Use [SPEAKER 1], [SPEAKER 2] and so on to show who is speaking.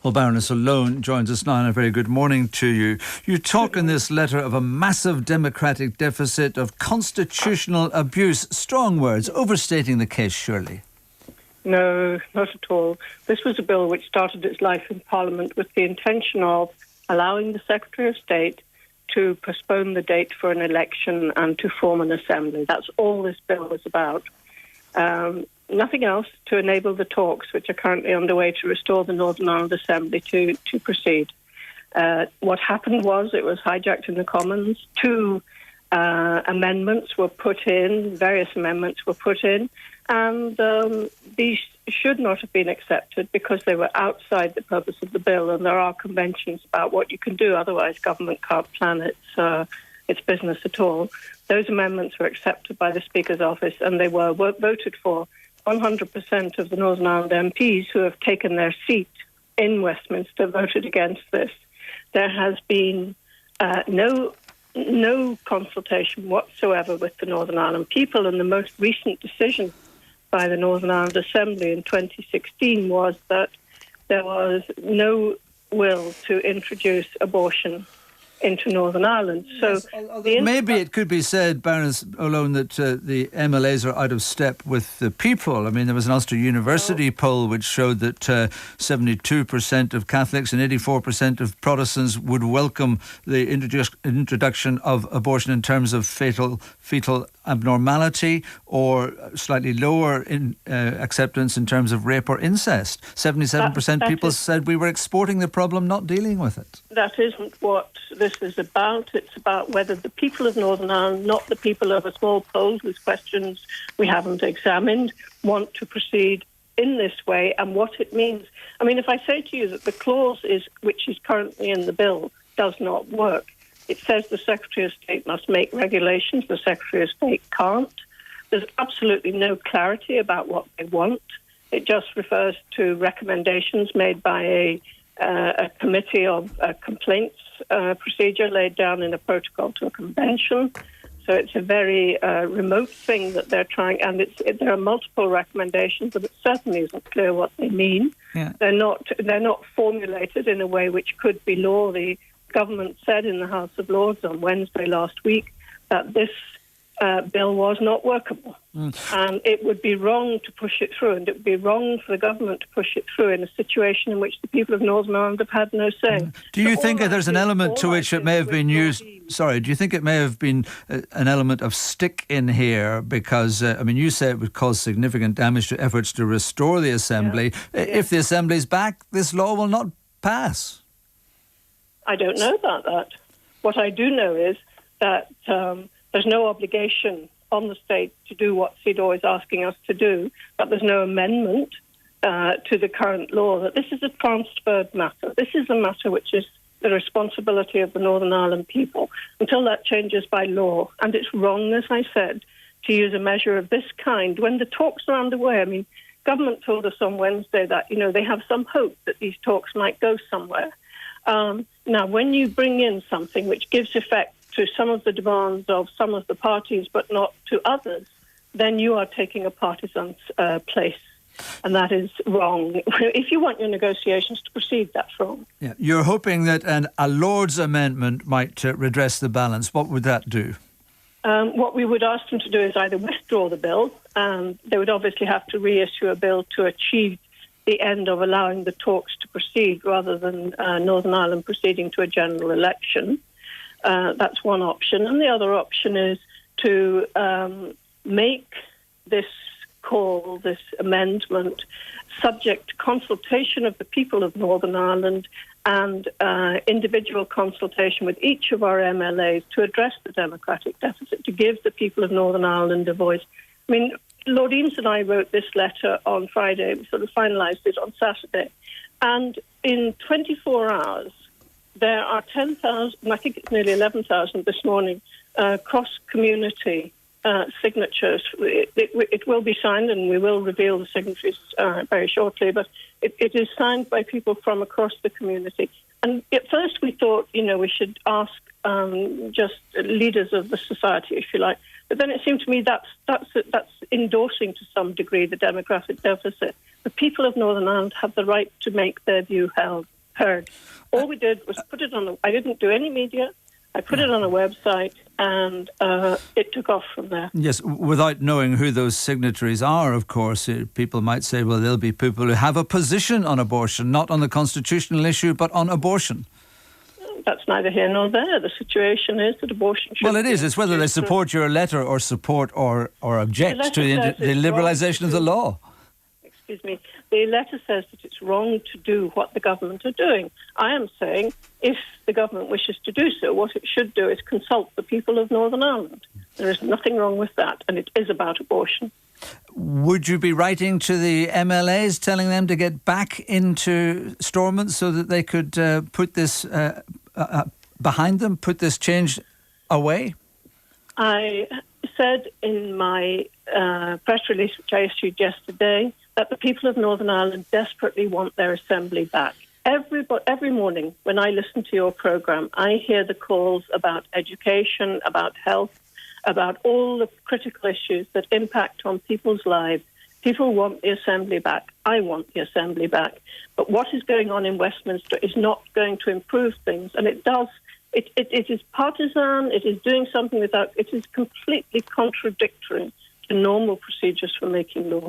[SPEAKER 1] Well, Baroness O'Loan joins us now, and a very good morning to you. You talk in this letter of a massive democratic deficit, of constitutional abuse. Strong words, overstating the case, surely.
[SPEAKER 2] No, not at all. This was a bill which started its life in Parliament with the intention of allowing the Secretary of State to postpone the date for an election and to form an assembly. That's all this bill was about. Nothing else, to enable the talks which are currently underway to restore the Northern Ireland Assembly to proceed. What happened was it was hijacked in the Commons. Two amendments were put in, various amendments were put in, and these should not have been accepted because they were outside the purpose of the bill, and there are conventions about what you can do, otherwise government can't plan its business at all. Those amendments were accepted by the Speaker's office, and they were voted for. 100% of the Northern Ireland MPs who have taken their seat in Westminster voted against this. There has been no consultation whatsoever with the Northern Ireland people, and the most recent decision by the Northern Ireland Assembly in 2016 was that there was no will to introduce abortion into Northern Ireland. So
[SPEAKER 1] maybe it could be said, Baroness O'Loan, that the MLAs are out of step with the people. I mean, there was an Ulster University poll which showed that 72% of Catholics and 84% of Protestants would welcome the introduction of abortion in terms of fetal abnormality, or slightly lower in acceptance in terms of rape or incest. 77% people said we were exporting the problem, not dealing with it.
[SPEAKER 2] That isn't what this is about. It's about whether the people of Northern Ireland, not the people of a small poll whose questions we haven't examined, want to proceed in this way and what it means. I mean, if I say to you that the clause which is currently in the bill does not work, it says the Secretary of State must make regulations. The Secretary of State can't. There's absolutely no clarity about what they want. It just refers to recommendations made by a committee of complaints procedure laid down in a protocol to a convention. So it's a very remote thing that they're trying, and there are multiple recommendations, but it certainly isn't clear what they mean. Yeah. They're not formulated in a way which could be law. The government said in the House of Lords on Wednesday last week that this bill was not workable. And it would be wrong to push it through, and it would be wrong for the government to push it through in a situation in which the people of Northern Ireland have had no say.
[SPEAKER 1] Do you think that there's an element to which it may have been used... Sorry, do you think it may have been an element of stick in here? Because, you say it would cause significant damage to efforts to restore the Assembly. Yeah. If the Assembly's back, this law will not pass.
[SPEAKER 2] I don't know about that. What I do know is that there's no obligation on the state to do what CEDAW is asking us to do, but there's no amendment to the current law, that this is a transferred matter. This is a matter which is the responsibility of the Northern Ireland people until that changes by law. And it's wrong, as I said, to use a measure of this kind when the talks are underway. I mean, government told us on Wednesday that, they have some hope that these talks might go somewhere. Now, when you bring in something which gives effect to some of the demands of some of the parties but not to others, then you are taking a partisan's place. And that is wrong. If you want your negotiations to proceed, that's wrong.
[SPEAKER 1] Yeah. You're hoping that a Lord's amendment might redress the balance. What would that do?
[SPEAKER 2] What we would ask them to do is either withdraw the bill, and they would obviously have to reissue a bill to achieve the end of allowing the talks to proceed rather than Northern Ireland proceeding to a general election. That's one option. And the other option is to make this call, this amendment, subject to consultation of the people of Northern Ireland and individual consultation with each of our MLAs to address the democratic deficit, to give the people of Northern Ireland a voice. I mean, Lord Eames and I wrote this letter on Friday. We sort of finalised it on Saturday. And in 24 hours, there are 10,000, I think it's nearly 11,000 this morning, cross-community signatures. It will be signed, and we will reveal the signatures very shortly, but it is signed by people from across the community. And at first we thought, we should ask just leaders of the society, if you like, But then it seemed to me that's endorsing to some degree the demographic deficit. The people of Northern Ireland have the right to make their view heard. All we did was put it on. I didn't do any media. I put it on a website, and it took off from there.
[SPEAKER 1] Yes, without knowing who those signatories are, of course, people might say, well, there'll be people who have a position on abortion, not on the constitutional issue, but on abortion.
[SPEAKER 2] That's neither here nor there. The situation is that abortion should...
[SPEAKER 1] Well, it is. It's whether they support your letter or support or object to the liberalisation of the law.
[SPEAKER 2] Excuse me. The letter says that it's wrong to do what the government are doing. I am saying if the government wishes to do so, what it should do is consult the people of Northern Ireland. There is nothing wrong with that, and it is about abortion.
[SPEAKER 1] Would you be writing to the MLAs telling them to get back into Stormont so that they could put this behind them, put this change away? I
[SPEAKER 2] said in my press release, which I issued yesterday, that the people of Northern Ireland desperately want their assembly back. Every morning when I listen to your programme, I hear the calls about education, about health, about all the critical issues that impact on people's lives. People want the assembly back. I want the assembly back. But what is going on in Westminster is not going to improve things, and it does. It is partisan. It is doing something without. It is completely contradictory to normal procedures for making law.